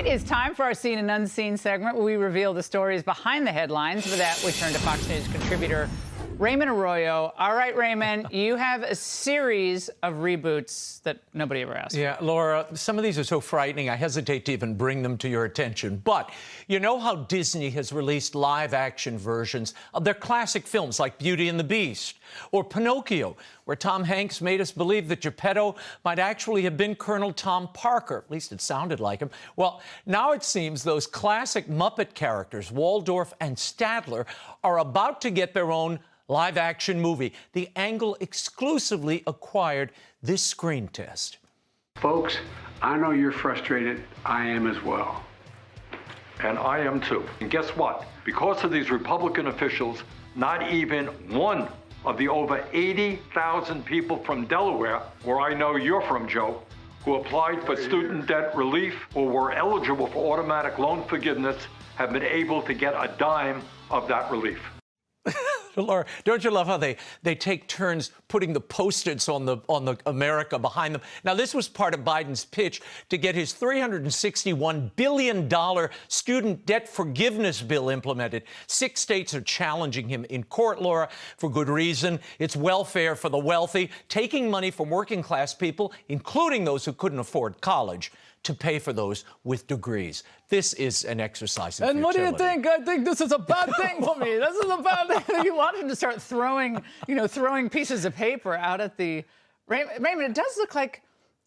It is time for our Seen and Unseen segment where we reveal the stories behind the headlines. For that, we turn to Fox News contributor Raymond Arroyo. All right, Raymond, you have a series of reboots that nobody ever asked for. Yeah, Laura, some of these are so frightening, I hesitate to even bring them to your attention. But you know how Disney has released live-action versions of their classic films like Beauty and the Beast or Pinocchio, where Tom Hanks made us believe that Geppetto might actually have been Colonel Tom Parker. At least it sounded like him. Well, now it seems those classic Muppet characters, Waldorf and Stadler, are about to get their own live-action movie. The Angle exclusively acquired this screen test. Folks, I know you're frustrated. I am as well. And I am too. And guess what? Because of these Republican officials, not even one of the over 80,000 people from Delaware, where I know you're from, Joe, who applied for student debt relief or were eligible for automatic loan forgiveness have been able to get a dime of that relief. Laura, don't you love how they take turns putting the Post-its on the America behind them? Now, this was part of Biden's pitch to get his $361 billion student debt forgiveness bill implemented. 6 states are challenging him in court, Laura, for good reason. It's welfare for the wealthy, taking money from working-class people, including those who couldn't afford college, to pay for those with degrees. This is an exercise in futility. And what do you think? I think this is a bad thing for me. This is a bad thing. You want him to start throwing, throwing pieces of paper out at the... Raymond, it does look like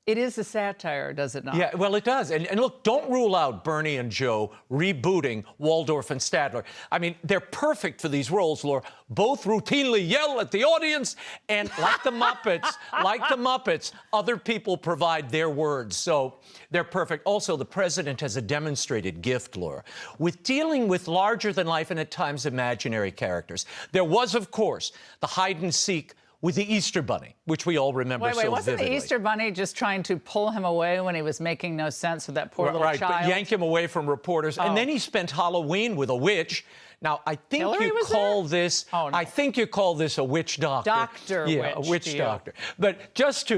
it is a satire, does it not? Yeah, well, it does. And look, don't rule out Bernie and Joe rebooting Waldorf and Stadler. I mean, they're perfect for these roles, Laura. Both routinely yell at the audience, and like the Muppets, other people provide their words. So they're perfect. Also, the president has a demonstrated gift, Laura, with dealing with larger-than-life and at times imaginary characters. There was, of course, the hide-and-seek with the Easter Bunny, which we all remember so wasn't vividly. the Easter Bunny just trying to pull him away when he was making no sense with that poor little child? Right, but yank him away from reporters. And then he spent Halloween with a witch. Now, I think Hillary you call this... Oh, no. I think you call this a witch doctor. Yeah, a witch doctor. But just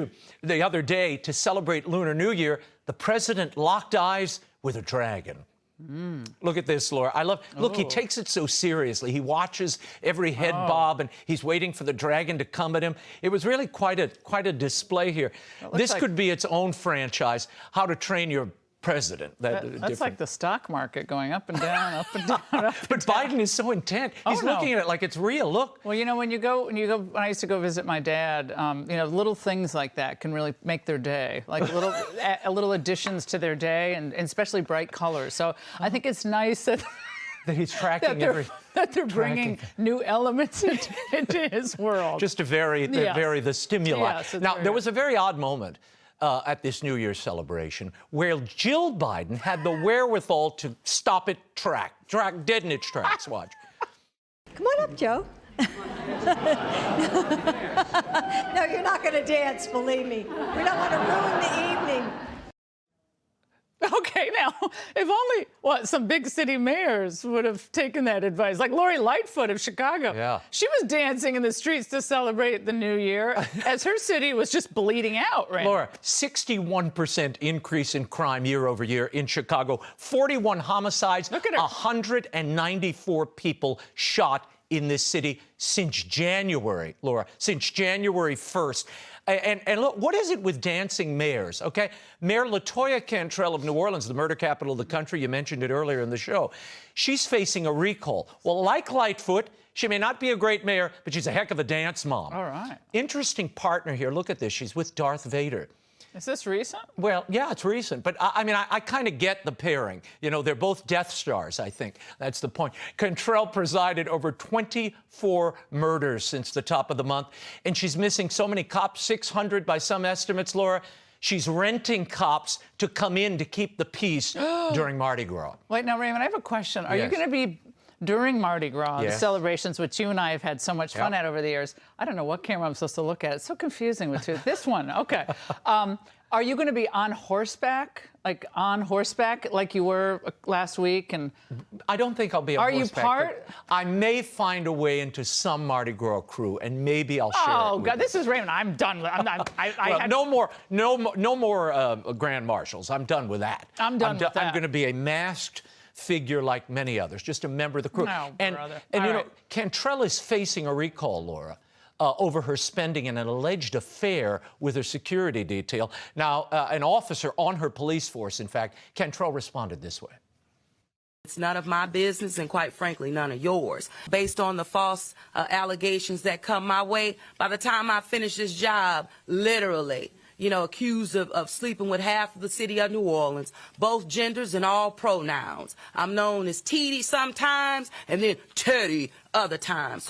the other day, to celebrate Lunar New Year, the president locked eyes with a dragon. Look at this, Laura. Look, he takes it so seriously. He watches every head bob, and he's waiting for the dragon to come at him. It was really quite a display here. This could be its own franchise, How to Train Your President. That's like the stock market going up and down, up and down, up and But down. Biden is so intent. He's looking at it like it's real. Look. Well, when I used to go visit my dad, little things like that can really make their day, like little additions to their day, and especially bright colors. So I think it's nice that he's tracking that they're bringing new elements into his world. Just to vary the stimuli. Yes, now, there was a very odd moment at this New Year's celebration where Jill Biden had the wherewithal to stop it dead in its tracks. Watch. Come on up, Joe. No, you're not going to dance, believe me. We don't want to ruin the evening. Okay, now, if only, some big city mayors would have taken that advice. Like Lori Lightfoot of Chicago. Yeah. She was dancing in the streets to celebrate the new year as her city was just bleeding out, right? Laura, 61% increase in crime year over year in Chicago. 41 homicides. Look at her. 194 people shot in this city since January, Laura, since January 1st. And look, what is it with dancing mayors, okay? Mayor LaToya Cantrell of New Orleans, the murder capital of the country, you mentioned it earlier in the show, she's facing a recall. Well, like Lightfoot, she may not be a great mayor, but she's a heck of a dance mom. All right. Interesting partner here. Look at this. She's with Darth Vader. Is this recent? Well, yeah, it's recent. But, I kind of get the pairing. They're both Death Stars, I think. That's the point. Cantrell presided over 24 murders since the top of the month. And she's missing so many cops, 600 by some estimates, Laura. She's renting cops to come in to keep the peace during Mardi Gras. Wait, now, Raymond, I have a question. Are you going to be... During Mardi Gras, the celebrations, which you and I have had so much fun at over the years, I don't know what camera I'm supposed to look at. It's so confusing with two. This one, okay. Are you going to be on horseback? Like you were last week? And I don't think I'll be on horseback. Are you part? I may find a way into some Mardi Gras crew, and maybe I'll share it. Oh with God, you. this is Raymond. I'm done. No more grand marshals. I'm done with that. I'm done with that. I'm going to be a masked figure like many others, just a member of the crew. No, and brother. And All you know, right. Cantrell is facing a recall, Laura. Over her spending in an alleged affair with her security detail. Now, an officer on her police force, in fact, Cantrell responded this way. It's none of my business and, quite frankly, none of yours. Based on the false allegations that come my way, by the time I finish this job, literally, accused of sleeping with half of the city of New Orleans, both genders and all pronouns. I'm known as Teddy sometimes and then Teddy other times.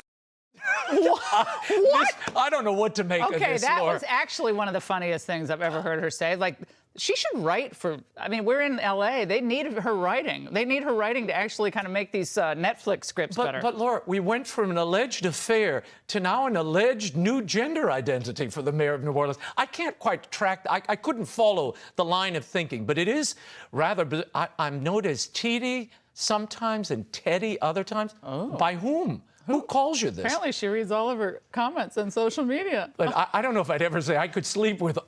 What? I don't know what to make of this, Okay, that Laura. was actually one of the funniest things I've ever heard her say. Like, she should write for, I mean, we're in L.A. They need her writing. They need her writing to actually kind of make these Netflix scripts better. But, Laura, we went from an alleged affair to now an alleged new gender identity for the mayor of New Orleans. I can't quite track, I couldn't follow the line of thinking, but it is rather, I'm known as Teddy sometimes and Teddy other times. Oh. By whom? Who calls you this? Apparently, she reads all of her comments on social media. But I don't know if I'd ever say I could sleep with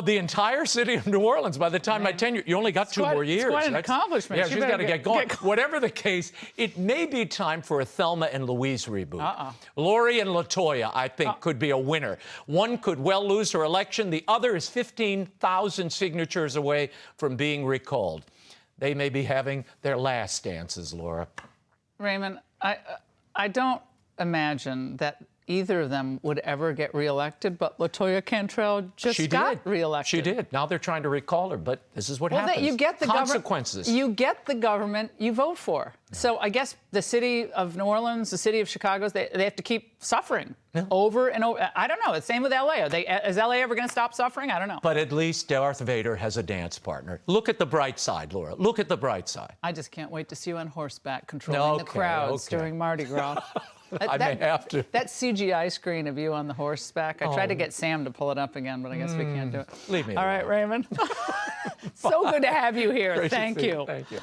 the entire city of New Orleans by the time my tenure. You only got 2 more years. It's quite an accomplishment. Yeah, she's got to get going. Whatever the case, it may be time for a Thelma and Louise reboot. Lori and LaToya, I think, could be a winner. One could well lose her election. The other is 15,000 signatures away from being recalled. They may be having their last dances, Laura. Raymond, I don't imagine that either of them would ever get reelected, but LaToya Cantrell just got reelected. She did. Now they're trying to recall her, but this is what happens. You get the consequences. You get the government you vote for. Yeah. So I guess the city of New Orleans, the city of Chicago, they have to keep suffering over and over. I don't know. It's the same with LA. Is LA ever going to stop suffering? I don't know. But at least Darth Vader has a dance partner. Look at the bright side, Laura. Look at the bright side. I just can't wait to see you on horseback controlling the crowds during Mardi Gras. I may have to. That CGI screen of you on the horseback, I tried to get Sam to pull it up again, but I guess we can't do it. Leave me alone. All right, Raymond. So good to have you here. Thank you. Thank you.